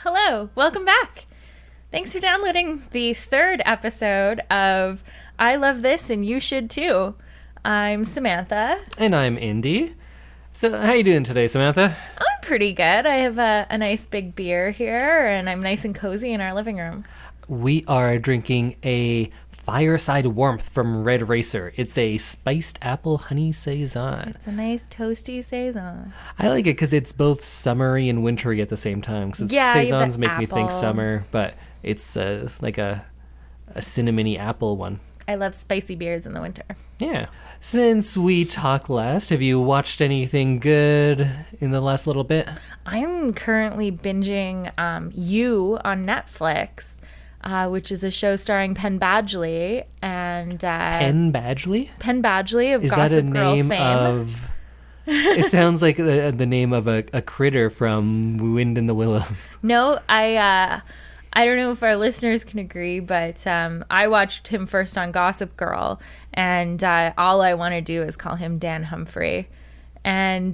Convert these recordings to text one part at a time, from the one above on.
Hello, welcome back. Thanks for downloading the third episode of I Love This and You Should Too. I'm Samantha. And I'm Indy. So how you doing today, Samantha? I'm pretty good. I have a nice big beer here, and I'm nice and cozy in our living room. We are drinking a Fireside Warmth from Red Racer. It's a spiced apple honey saison. It's a nice toasty saison. I like it because it's both summery and wintry at the same time. Cause yeah, saisons make me think summer, but it's like a cinnamony apple one. I love spicy beers in the winter. Yeah. Since we talked last, have you watched anything good in the last little bit? I'm currently binging You on Netflix. Which is a show starring Penn Badgley and Penn Badgley? Penn Badgley of is Gossip that a Girl name fame. Of? It sounds like the name of a critter from Wind in the Willows. No, I don't know if our listeners can agree, but I watched him first on Gossip Girl, and all I want to do is call him Dan Humphrey, and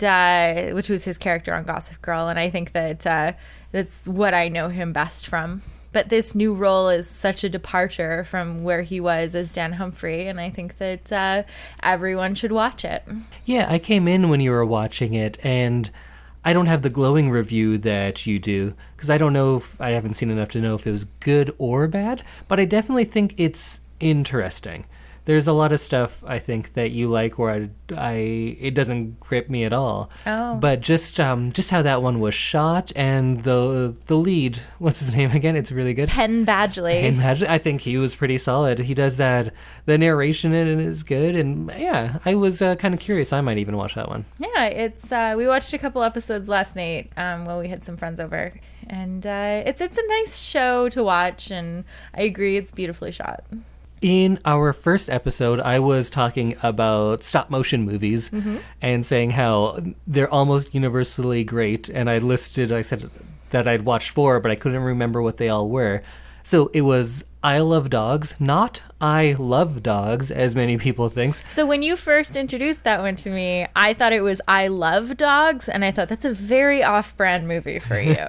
which was his character on Gossip Girl, and I think that that's what I know him best from. But this new role is such a departure from where he was as Dan Humphrey, and I think that everyone should watch it. Yeah, I came in when you were watching it, and I don't have the glowing review that you do, because I haven't seen enough to know if it was good or bad, but I definitely think it's interesting. There's a lot of stuff I think that you like where it doesn't grip me at all. Oh. But just how that one was shot and the lead, what's his name again? It's really good. Penn Badgley. I think he was pretty solid. He does that. The narration in it is good, and yeah, I was kind of curious. I might even watch that one. Yeah, it's we watched a couple episodes last night while we had some friends over, and it's a nice show to watch, and I agree, it's beautifully shot. In our first episode, I was talking about stop-motion movies and saying how they're almost universally great. And I said that I'd watched 4, but I couldn't remember what they all were. So it was I Love Dogs, not I Love Dogs, as many people think. So when you first introduced that one to me, I thought it was I Love Dogs, and I thought that's a very off-brand movie for you.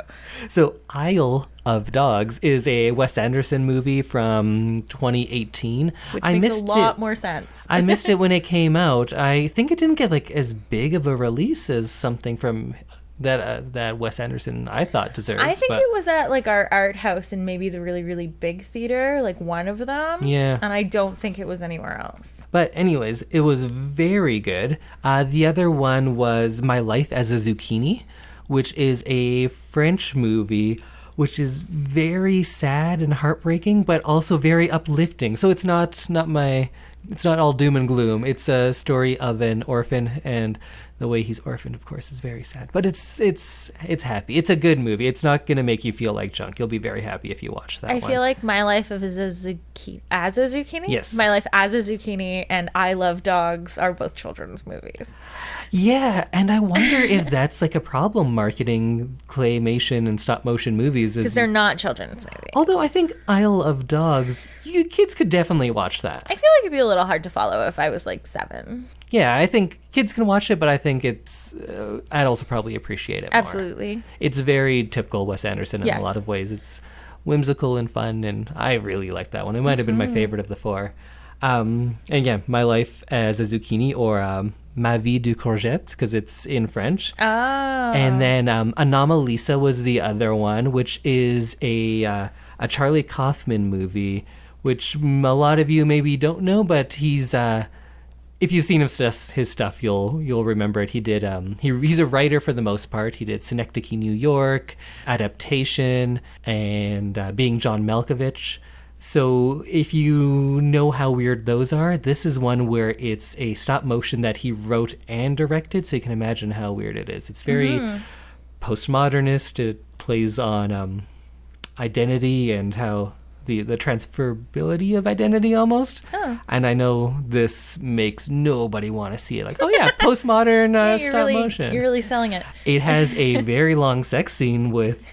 So Isle of Dogs is a Wes Anderson movie from 2018. Which makes a lot more sense. I missed it when it came out. I think it didn't get as big of a release as something from that Wes Anderson I thought deserves. I think it was at our art house and maybe the really, really big theater, one of them. Yeah. And I don't think it was anywhere else. But anyways, it was very good. The other one was My Life as a Zucchini, which is a French movie which is very sad and heartbreaking, but also very uplifting. So it's not all doom and gloom. It's a story of an orphan, and the way he's orphaned, of course, is very sad. But it's happy. It's a good movie. It's not going to make you feel like junk. You'll be very happy if you watch that one. I feel like My Life as a Zucchini? Yes. My Life as a Zucchini and I Love Dogs are both children's movies. Yeah, and I wonder if that's a problem marketing claymation and stop-motion movies. Because they're not children's movies. Although I think Isle of Dogs, kids could definitely watch that. I feel like it'd be a little hard to follow if I was 7. Yeah, I think kids can watch it, but I think it's adults will probably appreciate it more. Absolutely. It's very typical Wes Anderson in a lot of ways. It's whimsical and fun, and I really like that one. It might have been my favorite of the 4. And yeah, My Life as a Zucchini, or Ma Vie de Courgette, because it's in French. Oh. And then Anomalisa was the other one, which is a Charlie Kaufman movie, which a lot of you maybe don't know, but he's... if you've seen his stuff, you'll remember it. He did. He's a writer for the most part. He did Synecdoche, New York, Adaptation, and Being John Malkovich. So if you know how weird those are, this is one where it's a stop motion that he wrote and directed. So you can imagine how weird it is. It's very postmodernist. It plays on identity and how the transferability of identity almost. Oh. And I know this makes nobody want to see it. Postmodern stop motion. You're really selling it. It has a very long sex scene with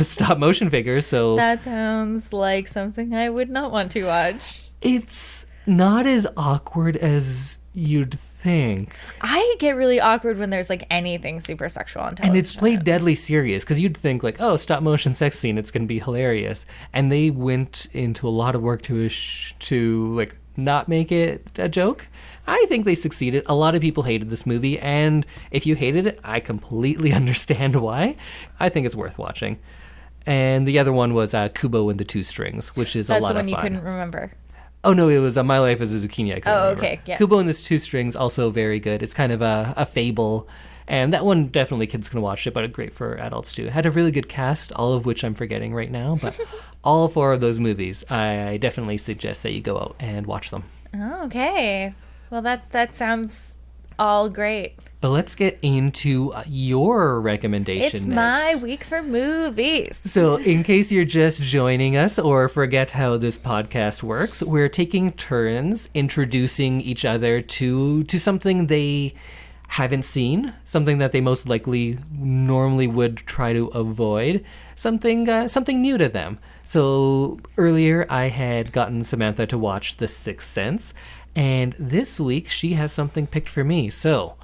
stop motion figures. So that sounds like something I would not want to watch. It's not as awkward as you'd think. I get really awkward when there's like anything super sexual on television. And it's played deadly serious because you'd think like, oh, stop motion sex scene, it's going to be hilarious. And they went into a lot of work to like not make it a joke. I think they succeeded. A lot of people hated this movie, and if you hated it, I completely understand why. I think it's worth watching. And the other one was Kubo and the Two Strings, which is a lot of fun. That's the one you couldn't remember. Oh, no, it was My Life as a Zucchini. I couldn't remember. Okay, yeah. Kubo and the Two Strings, also very good. It's kind of a fable, and that one definitely kids can watch it, but great for adults too. Had a really good cast, all of which I'm forgetting right now, but all 4 of those movies, I definitely suggest that you go out and watch them. Oh, okay. Well, that sounds all great. But let's get into your recommendation It's next. my week for movies. So in case you're just joining us or forget how this podcast works, we're taking turns introducing each other to something they haven't seen, something that they most likely normally would try to avoid, something new to them. So earlier I had gotten Samantha to watch The Sixth Sense, and this week she has something picked for me. So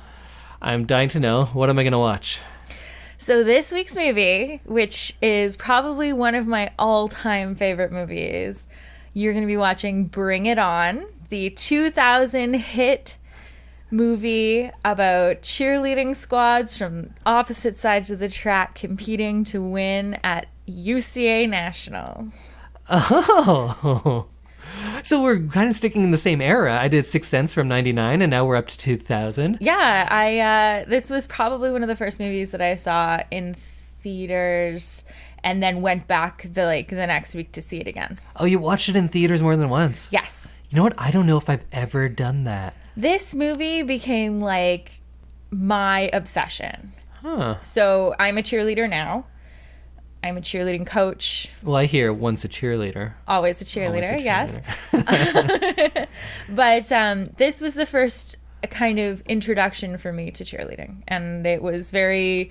I'm dying to know, what am I going to watch? So this week's movie, which is probably one of my all-time favorite movies, you're going to be watching Bring It On, the 2000 hit movie about cheerleading squads from opposite sides of the track competing to win at UCA Nationals. Oh, so we're kind of sticking in the same era. I did Sixth Sense from 99, and now we're up to 2000. Yeah, this was probably one of the first movies that I saw in theaters and then went back the next week to see it again. Oh, you watched it in theaters more than once? Yes. You know what? I don't know if I've ever done that. This movie became like my obsession. Huh. So I'm a cheerleader now. I'm a cheerleading coach. Well, I hear once a cheerleader. Always a cheerleader, Always a yes. cheerleader. But this was the first kind of introduction for me to cheerleading. And it was very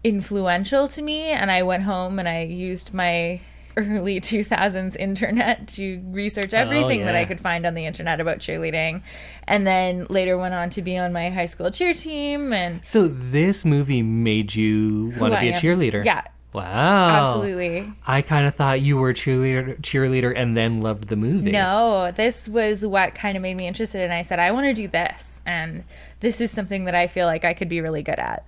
influential to me. And I went home and I used my early 2000s internet to research everything that I could find on the internet about cheerleading, and then later went on to be on my high school cheer team. And so this movie made you want to be a cheerleader? Yeah. Wow. Absolutely. I kind of thought you were a cheerleader and then loved the movie. No, this was what kind of made me interested, and I said, I want to do this, and this is something that I feel like I could be really good at.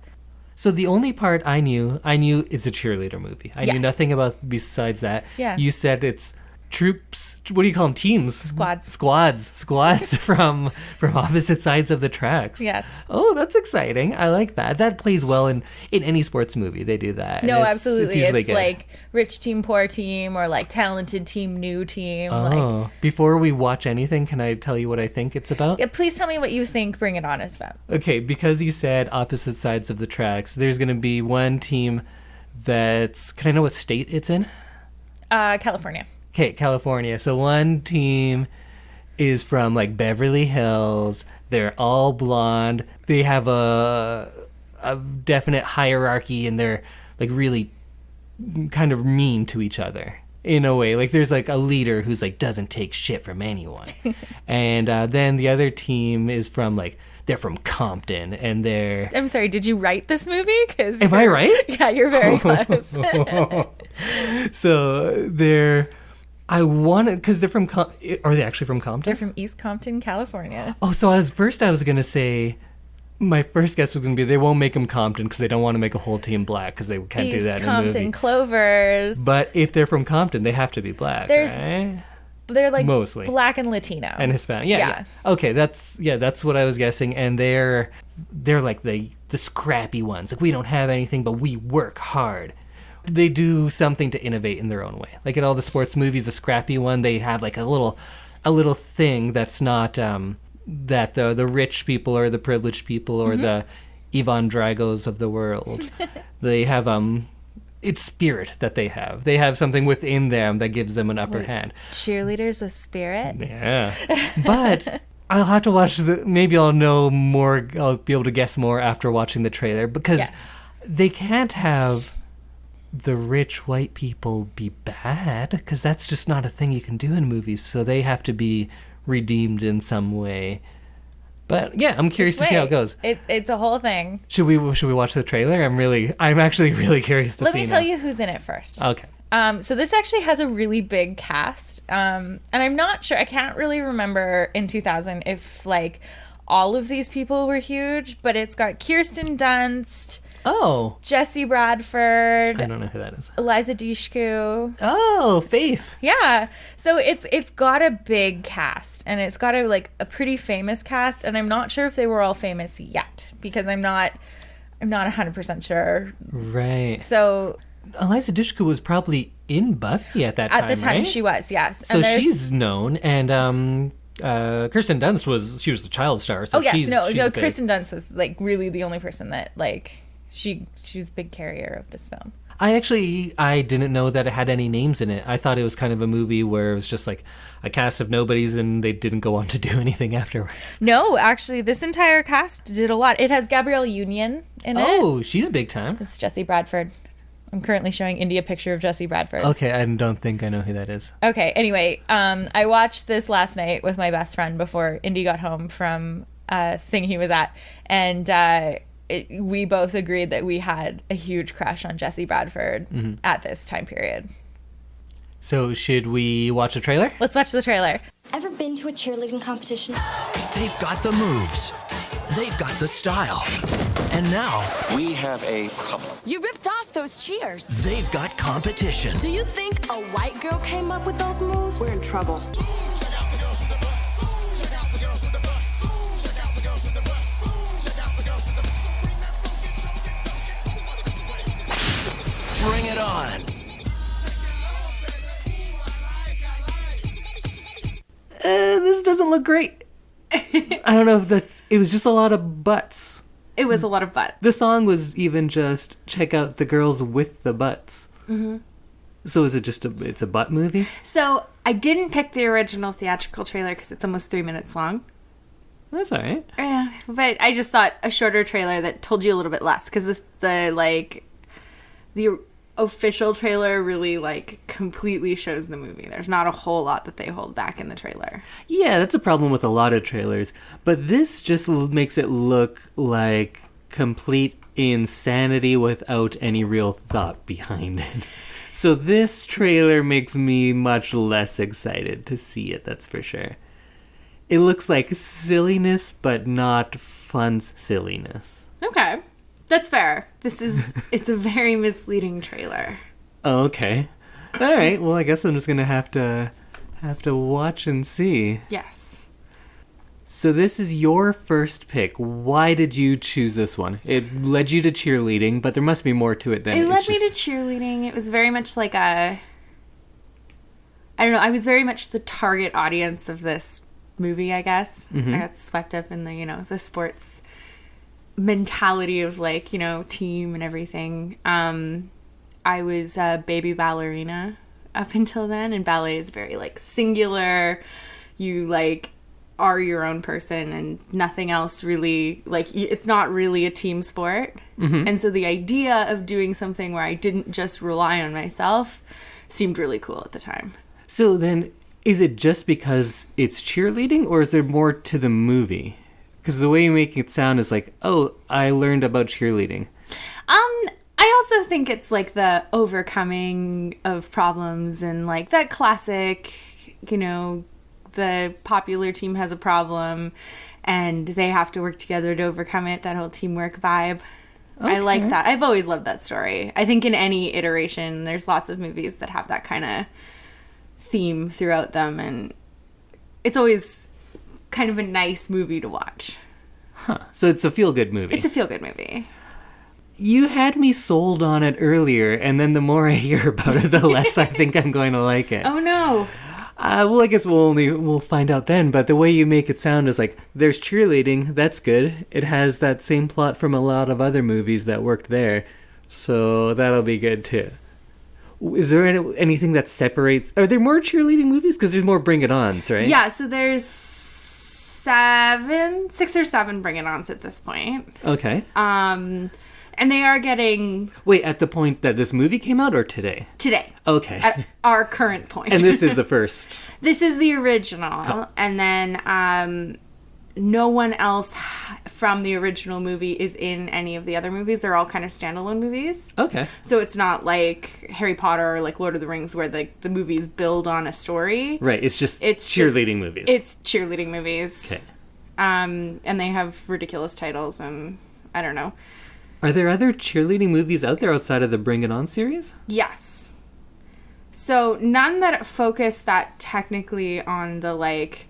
So the only part I knew it's a cheerleader movie. I knew nothing about besides that. Yeah. You said it's troops, what do you call them? Teams? Squads from opposite sides of the tracks. Yes. Oh, that's exciting. I like that. That plays well in any sports movie. They do that. No, absolutely. It's good. like rich team, poor team, or like talented team, new team. Oh, before we watch anything, can I tell you what I think it's about? Please tell me what you think Bring It On is about. Okay, because you said opposite sides of the tracks, there's going to be one team that's... Can I know what state it's in? California. Okay, California. So one team is from like Beverly Hills. They're all blonde. They have a definite hierarchy, and they're like really kind of mean to each other in a way. Like there's like a leader who's like doesn't take shit from anyone. And then the other team is from like, they're from Compton, and they're... I'm sorry, did you write this movie? Am I right? Yeah, you're very close. So they're... I wanted, because they're from, are they actually from Compton? They're from East Compton, California. Oh, so I was going to say, my first guess was going to be they won't make them Compton because they don't want to make a whole team black because they can't do that in a movie. Compton Clovers. But if they're from Compton, they have to be black, right? They're like mostly black and Latino. And Hispanic. Yeah. Okay, that's what I was guessing. And they're like the scrappy ones. Like, we don't have anything, but we work hard. They do something to innovate in their own way. Like in all the sports movies, the scrappy one, they have like a little thing that's not that the rich people or the privileged people or the Ivan Dragos of the world. They have it's spirit that they have. They have something within them that gives them an upper hand. Cheerleaders with spirit? Yeah. But I'll have to watch maybe I'll know more, I'll be able to guess more after watching the trailer, because they can't have the rich white people be bad, because that's just not a thing you can do in movies. So they have to be redeemed in some way. But yeah, I'm curious to see how it goes. It's a whole thing. Should we watch the trailer? I'm actually really curious to see. Let me tell you who's in it first. Okay. So this actually has a really big cast. And I'm not sure, I can't really remember in 2000 if like all of these people were huge, but it's got Kirsten Dunst. Oh. Jesse Bradford. I don't know who that is. Eliza Dushku. Oh, Faith. Yeah. So it's got a big cast, and it's got a pretty famous cast, and I'm not sure if they were all famous yet because I'm not 100% sure. Right. So Eliza Dushku was probably in Buffy at that time, at the time, right? she was, yes. So she's known, and Kirsten Dunst was the child star. So she's big. Kirsten Dunst was like really the only person that like she's a big carrier of this film. I didn't know that it had any names in it. I thought it was kind of a movie where it was just like a cast of nobodies and they didn't go on to do anything afterwards. No, actually, this entire cast did a lot. It has Gabrielle Union in it. Oh, she's big time. It's Jesse Bradford. I'm currently showing Indy a picture of Jesse Bradford. Okay, I don't think I know who that is. Okay, anyway, I watched this last night with my best friend before Indy got home from a thing he was at, and we both agreed that we had a huge crush on Jesse Bradford at this time period. So should we watch a trailer? Let's watch the trailer. Ever been to a cheerleading competition? They've got the moves. They've got the style. And now, we have a problem. You ripped off those cheers. they've got competition. Do you think a white girl came up with those moves? We're in trouble. Bring it on. This doesn't look great. I don't know if it was just a lot of butts. It was a lot of butts. The song was even just check out the girls with the butts. Mm-hmm. So is it just it's a butt movie? So I didn't pick the original theatrical trailer because it's almost 3 minutes long. That's all right. Yeah, but I just thought a shorter trailer that told you a little bit less because the official trailer really like completely shows the movie. There's not a whole lot that they hold back in the trailer. Yeah, that's a problem with a lot of trailers. But this just makes it look like complete insanity without any real thought behind it. So this trailer makes me much less excited to see it, that's for sure. It looks like silliness, but not fun silliness. Okay. That's fair. It's a very misleading trailer. Oh, okay. All right. Well, I guess I'm just gonna have to watch and see. Yes. So this is your first pick. Why did you choose this one? It led you to cheerleading, but there must be more to it than it led me to cheerleading. It was very much like I don't know. I was very much the target audience of this movie, I guess. Mm-hmm. I got swept up in the sports mentality of team and everything. I was a baby ballerina up until then, and ballet is very singular. You are your own person and nothing else really, it's not really a team sport. Mm-hmm. And so the idea of doing something where I didn't just rely on myself seemed really cool at the time. So then is it just because it's cheerleading, or is there more to the movie? Because the way you make it sound is like, oh, I learned about cheerleading. I also think it's the overcoming of problems and that classic, the popular team has a problem and they have to work together to overcome it, that whole teamwork vibe. Okay. I like that. I've always loved that story. I think in any iteration, there's lots of movies that have that kind of theme throughout them, and it's always kind of a nice movie to watch. Huh. So it's a feel-good movie. It's a feel-good movie. You had me sold on it earlier, and then the more I hear about it, the less I think I'm going to like it. Oh, no. Well, I guess we'll find out then, but the way you make it sound is there's cheerleading, that's good. It has that same plot from a lot of other movies that worked there, so that'll be good too. Is there anything that separates... Are there more cheerleading movies? Because there's more Bring It Ons, right? Yeah, so there's 6 or 7 Bring It Ons at this point. Okay. And they are getting... Wait, at the point that this movie came out or today? Today. Okay. At our current point. And this is the first? This is the original. Oh. And then no one else from the original movie is in any of the other movies. They're all kind of standalone movies. Okay. So it's not like Harry Potter or like Lord of the Rings where the movies build on a story. Right. It's cheerleading movies. It's cheerleading movies. Okay. And they have ridiculous titles, and I don't know. Are there other cheerleading movies out there outside of the Bring It On series? Yes. So none that focus that technically on the like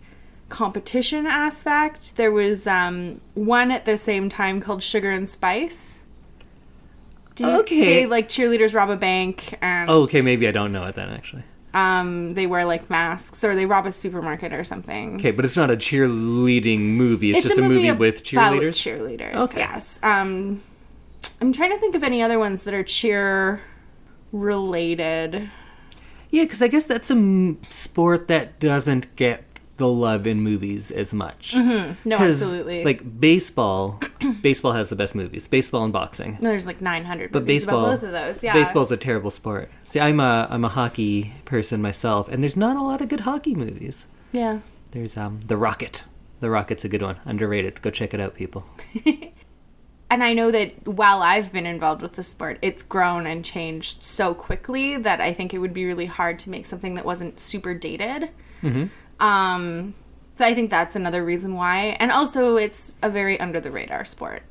competition aspect. There was one at the same time called Sugar and Spice. Okay. They, like, cheerleaders rob a bank and okay, maybe I don't know it then actually. They wear like masks or they rob a supermarket or something. Okay, but it's not a cheerleading movie. It's just a movie with cheerleaders. Cheerleaders. Okay. Yes. I'm trying to think of any other ones that are cheer related. Yeah, because I guess that's a sport that doesn't get the love in movies as much. Mm-hmm. No, absolutely. Like baseball has the best movies. Baseball and boxing. No, there's like 900 but movies baseball, about both of those. Yeah, baseball's a terrible sport. See, I'm a hockey person myself, and there's not a lot of good hockey movies. Yeah. There's The Rocket. The Rocket's a good one. Underrated. Go check it out, people. And I know that while I've been involved with the sport, it's grown and changed so quickly that I think it would be really hard to make something that wasn't super dated. Mm-hmm. So I think that's another reason why. And also, it's a very under-the-radar sport.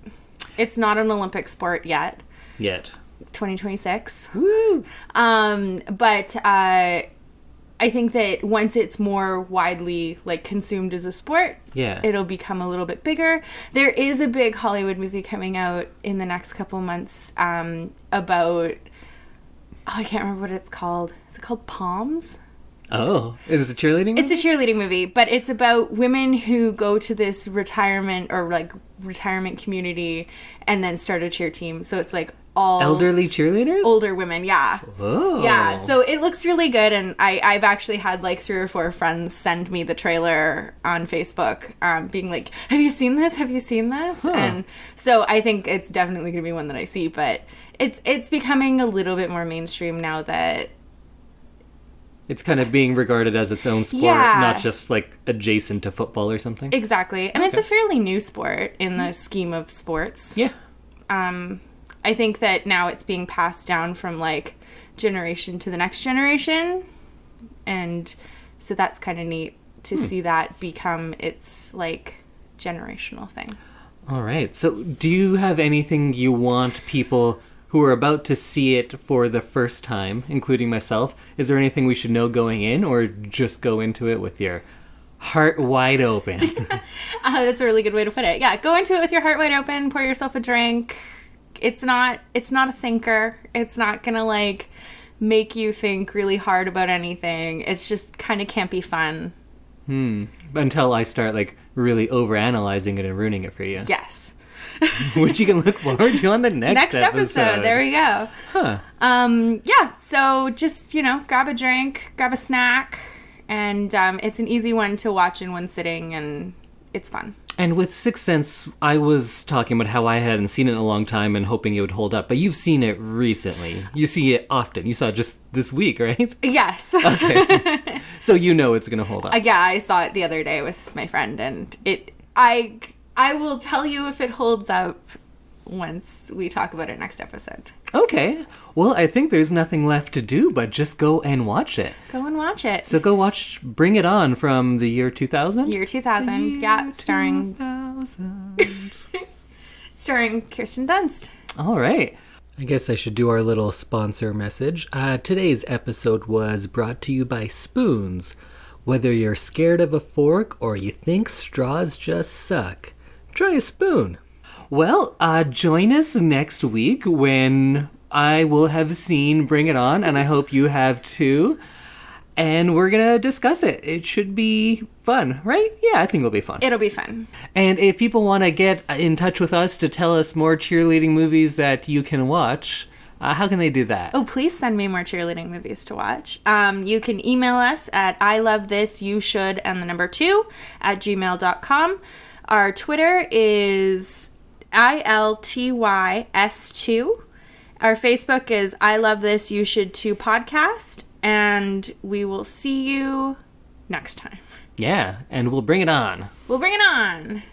It's not an Olympic sport yet. 2026. Woo! But I think that once it's more widely like consumed as a sport, it'll become a little bit bigger. There is a big Hollywood movie coming out in the next couple months about I can't remember what it's called. Is it called Palms? Oh, it is a cheerleading movie? It's a cheerleading movie, but it's about women who go to this retirement community and then start a cheer team. So it's like all elderly cheerleaders? Older women, yeah. Oh. Yeah, so it looks really good, and I've actually had like 3 or 4 friends send me the trailer on Facebook, being like, have you seen this? Have you seen this? Huh. And so I think it's definitely going to be one that I see, but it's becoming a little bit more mainstream now that it's kind of being regarded as its own sport, not just like adjacent to football or something. Exactly. And it's a fairly new sport in the scheme of sports. Yeah. I think that now it's being passed down from like generation to the next generation. And so that's kind of neat to see that become its like generational thing. All right. So do you have anything you want people who are about to see it for the first time, including myself, is there anything we should know going in, or just go into it with your heart wide open? That's a really good way to put it. Yeah, go into it with your heart wide open, pour yourself a drink. It's not a thinker. It's not gonna like make you think really hard about anything. It's just kind of campy fun. Until I start like really overanalyzing it and ruining it for you. Yes. Which you can look forward to on the next episode. There we go. Huh. Yeah, so just, grab a drink, grab a snack, and it's an easy one to watch in one sitting, and it's fun. And with Sixth Sense, I was talking about how I hadn't seen it in a long time and hoping it would hold up, but you've seen it recently. You see it often. You saw it just this week, right? Yes. Okay. So you know it's going to hold up. Yeah, I saw it the other day with my friend, and I will tell you if it holds up once we talk about it next episode. Okay. Well, I think there's nothing left to do but just go and watch it. Go and watch it. So go watch Bring It On from the year 2000? Year 2000, yeah, starring Kirsten Dunst. All right. I guess I should do our little sponsor message. Today's episode was brought to you by Spoons. Whether you're scared of a fork or you think straws just suck, try a spoon. Well, join us next week when I will have seen Bring It On, and I hope you have too. And we're going to discuss it. It should be fun, right? Yeah, I think it'll be fun. It'll be fun. And if people want to get in touch with us to tell us more cheerleading movies that you can watch, how can they do that? Oh, please send me more cheerleading movies to watch. You can email us at ilovethisyouShould and the number 2 at gmail.com. Our Twitter is ILTYS2. Our Facebook is I Love This You Should Too podcast. And we will see you next time. Yeah, and we'll bring it on. We'll bring it on.